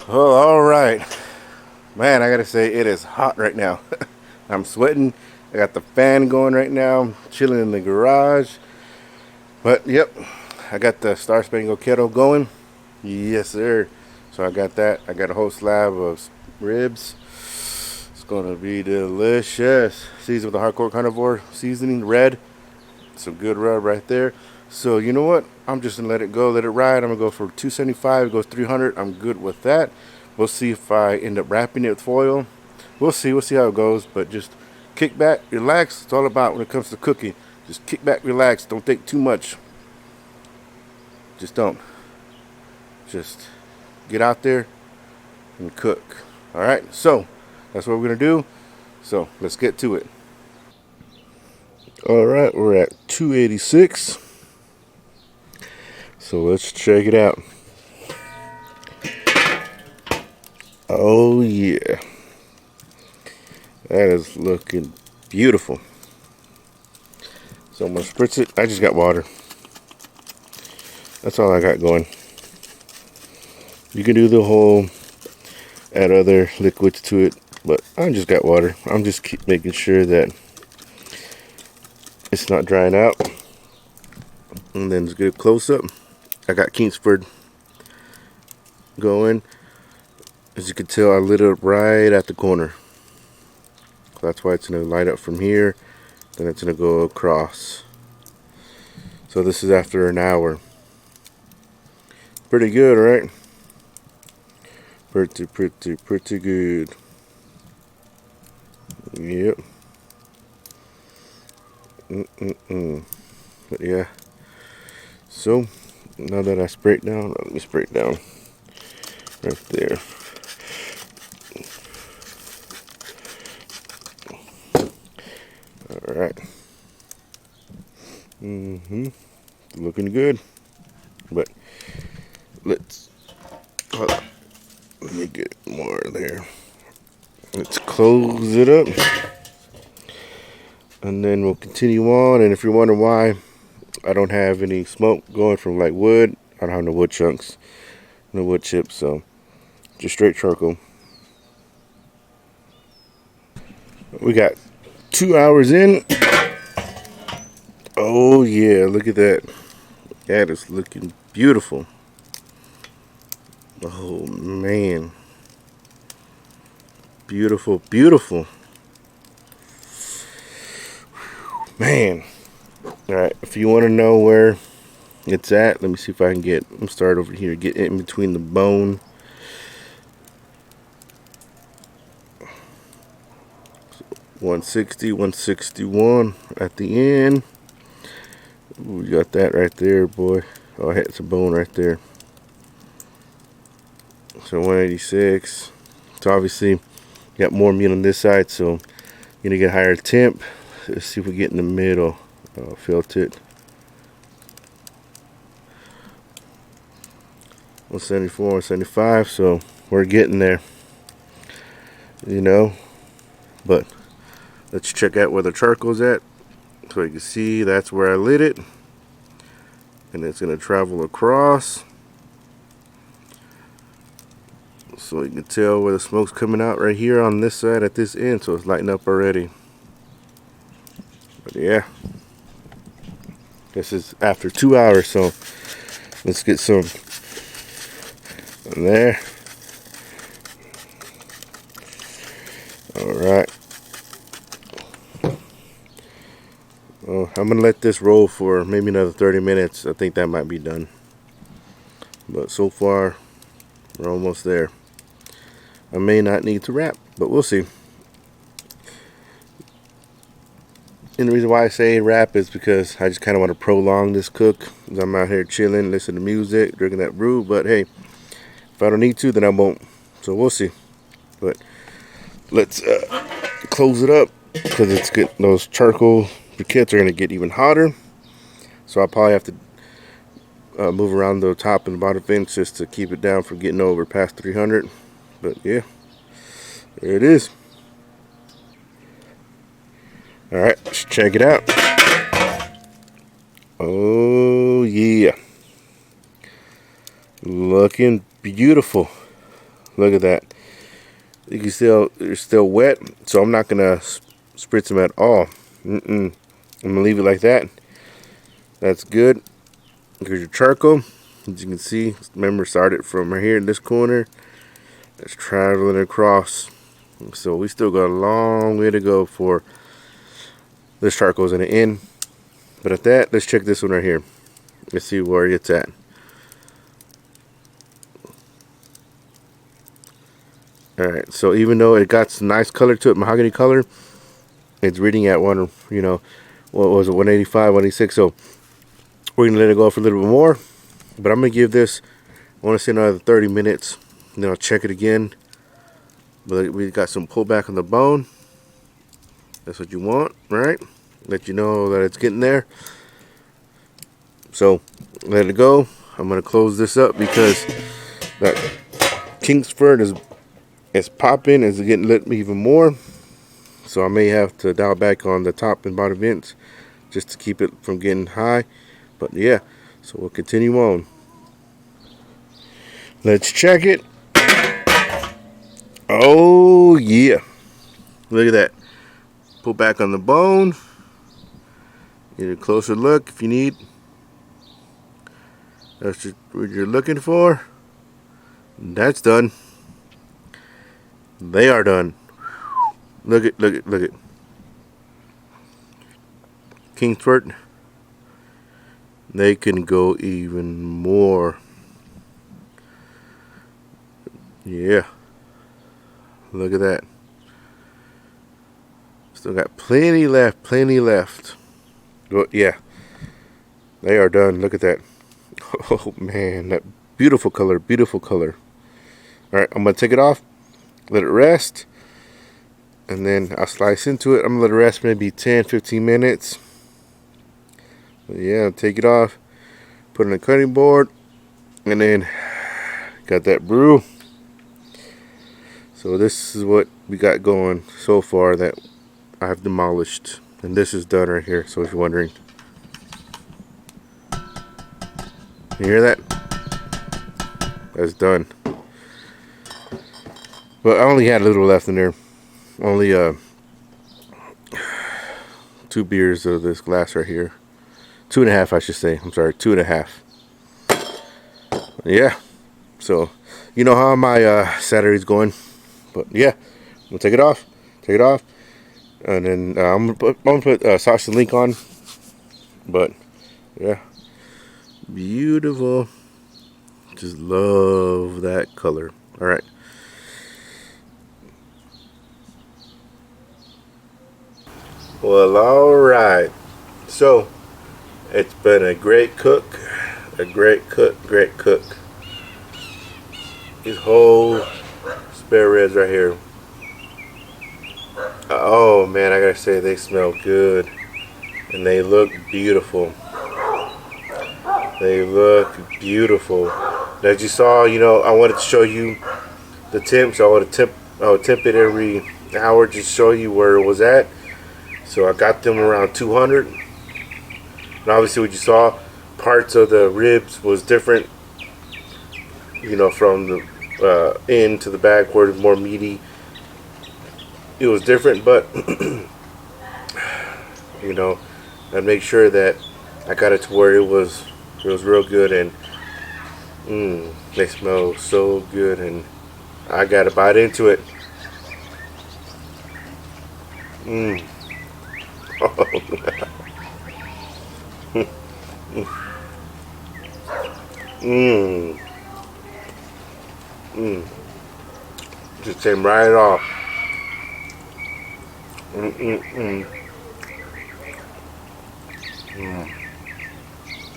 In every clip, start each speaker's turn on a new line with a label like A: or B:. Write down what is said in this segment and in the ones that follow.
A: Well, all right, man. I gotta say it is hot right now. I'm sweating. I got the fan going right now. I'm chilling in the garage. But yep, I got the Spangled Kettle going. Yes, sir. So I got that. I got a whole slab of ribs. It's gonna be delicious. Seasoned with the hardcore carnivore seasoning, red. Some good rub right there. So you know what? I'm just gonna let it go, let it ride. I'm gonna go for 275. It goes 300. I'm good with that. We'll see if I end up wrapping it with foil. We'll see. We'll see how it goes. But just kick back, relax. It's all about when it comes to cooking. Just kick back, relax. Don't think too much. Just don't. Just get out there and cook. All right. So that's what we're gonna do. So let's get to it. All right, we're at 286. So let's check it out. Oh yeah, that is looking beautiful. So I'm gonna spritz it. I just got water. That's all I got going. You can do the whole add other liquids to it, but I just got water. I'm just keep making sure that it's not drying out. And then let's get a close up. I got Kingsford going. As you can tell, I lit it up right at the corner. That's why it's going to light up from here. Then it's going to go across. So this is after an hour. Pretty good, right? Pretty good. Yep. But yeah. So, now that I spray it down, let me spray it down right there. Alright. Looking good. But let's hold on. Let me get more there. Let's close it up. And then we'll continue on. And if you're wondering why I don't have any smoke going from like wood, I don't have no wood chunks, no wood chips, so just straight charcoal. We got 2 hours in. Oh yeah, look at that. That is looking beautiful. Oh man. Beautiful, beautiful. Man. Alright, if you want to know where it's at, let me see if I can let me start over here, get in between the bone. 160, 161 at the end. Ooh, you got that right there, boy. Oh, it's a bone right there. So 186. So obviously, you got more meat on this side, so you're gonna get higher temp. Let's see if we get in the middle. Felt it. 174, 175. So we're getting there. You know, but let's check out where the charcoal's at. So you can see that's where I lit it. And it's going to travel across. So you can tell where the smoke's coming out right here on this side at this end. So it's lighting up already. But yeah. This is after 2 hours. So let's get some in there. Alright. Well, I'm gonna let this roll for maybe another 30 minutes. I think that might be done. But so far, we're almost there. I may not need to wrap, but we'll see. And the reason why I say wrap is because I just kind of want to prolong this cook. I'm out here chilling, listening to music, drinking that brew. But hey, if I don't need to, then I won't. So we'll see. But let's close it up because it's good. Those charcoal briquettes are going to get even hotter, so I'll probably have to move around the top and bottom vents just to keep it down from getting over past 300. But yeah, there it is. All right, let's check it out. Oh yeah, looking beautiful. Look at that. You can still, they're still wet, so I'm not gonna spritz them at all. I'm gonna leave it like that. That's good. Here's your charcoal. As you can see, remember, started from right here in this corner. It's traveling across. So we still got a long way to go for this charcoal's in the end. But at that, let's check this one right here. Let's see where it's at. Alright, so even though it got some nice color to it, mahogany color, it's reading at what was it, 185, 186. So we're gonna let it go for a little bit more. But I'm gonna give this, I want to say another 30 minutes, and then I'll check it again. But we got some pullback on the bone. That's what you want, right? Let you know that it's getting there. So let it go. I'm gonna close this up because that Kingsford is popping, is getting lit even more. So I may have to dial back on the top and bottom vents just to keep it from getting high. But yeah, so we'll continue on. Let's check it. Oh yeah, look at that. Pull back on the bone. Get a closer look if you need. That's what you're looking for. That's done. They are done. Look at Kingsford. They can go even more. Yeah. Look at that. Still got plenty left. But yeah. They are done. Look at that. Oh man, that beautiful color. Alright, I'm gonna take it off. Let it rest. And then I'll slice into it. I'm gonna let it rest maybe 10-15 minutes. But yeah, take it off, put it on a cutting board, and then got that brew. So this is what we got going so far that I've demolished, and this is done right here. So if you're wondering, you hear that? That's done. But I only had a little left in there. Only 2 beers of this glass right here. 2.5, I should say. I'm sorry, 2.5. Yeah. So you know how my Saturday's going. But yeah, we'll take it off. And then I'm gonna put Sasha's link on. But yeah, beautiful. Just love that color. All right. Well, all right. So it's been a great cook. These whole spare ribs right here. Oh man, I gotta say they smell good, and they look beautiful. As you saw, you know, I wanted to show you the temps. I would temp it every hour, just show you where it was at. So I got them around 200. And obviously what you saw, parts of the ribs was different, you know, from the end to the back where it's more meaty. It was different, but you know, I make sure that I got it to where it was real good, and they smell so good, and I gotta bite into it. Just came right off.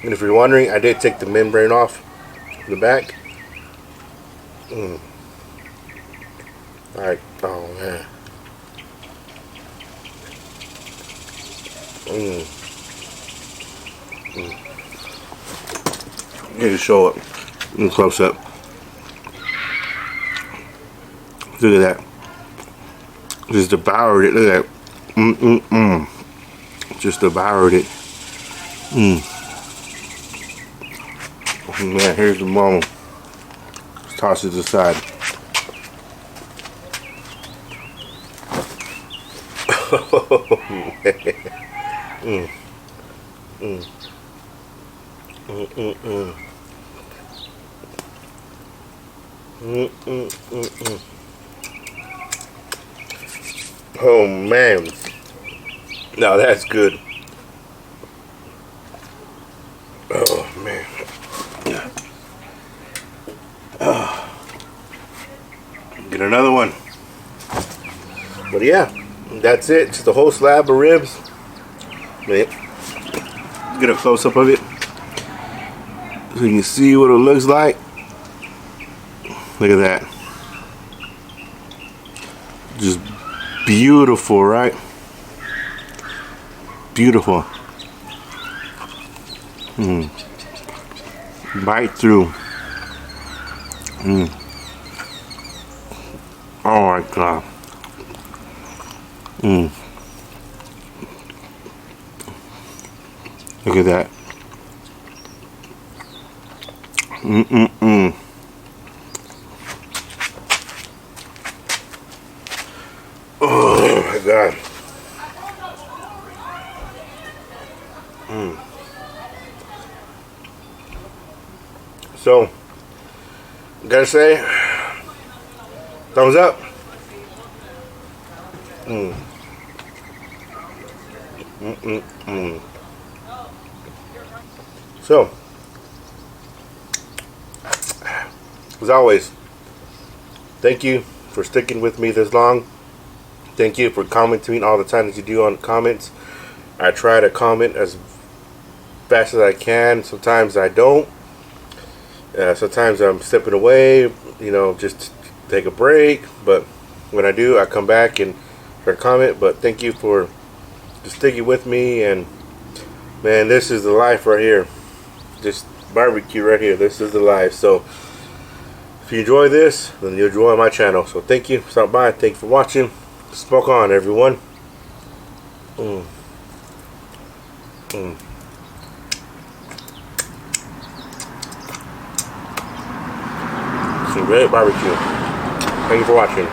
A: And if you're wondering, I did take the membrane off the back. Alright, oh man. Here to show it in close up. Look at that. Just devoured it. Look at that. Just devoured it. Man, here's the bone. Let's toss it aside. Oh, man. Mm. Mm. Mm, mm, mm. Mm, mm, mm, mm. Oh man, now that's good. Oh man, get another one. But yeah, that's it. Just a whole slab of ribs. Get a close up of it so you can see what it looks like. Look at that. Just beautiful, right? Beautiful. Bite through. Oh my god. Look at that. Oh my god. So, gotta say, thumbs up. So, as always, thank you for sticking with me this long. Thank you for commenting all the time that you do on comments. I try to comment as fast as I can. Sometimes I don't. Sometimes I'm stepping away, you know, just to take a break. But when I do, I come back and try to comment. But thank you for just sticking with me. And man, this is the life right here. Just barbecue right here. This is the life. So if you enjoy this, then you'll enjoy my channel. So thank you for stopping by. Thank you for watching. Smoke on, everyone. Some great barbecue. Thank you for watching.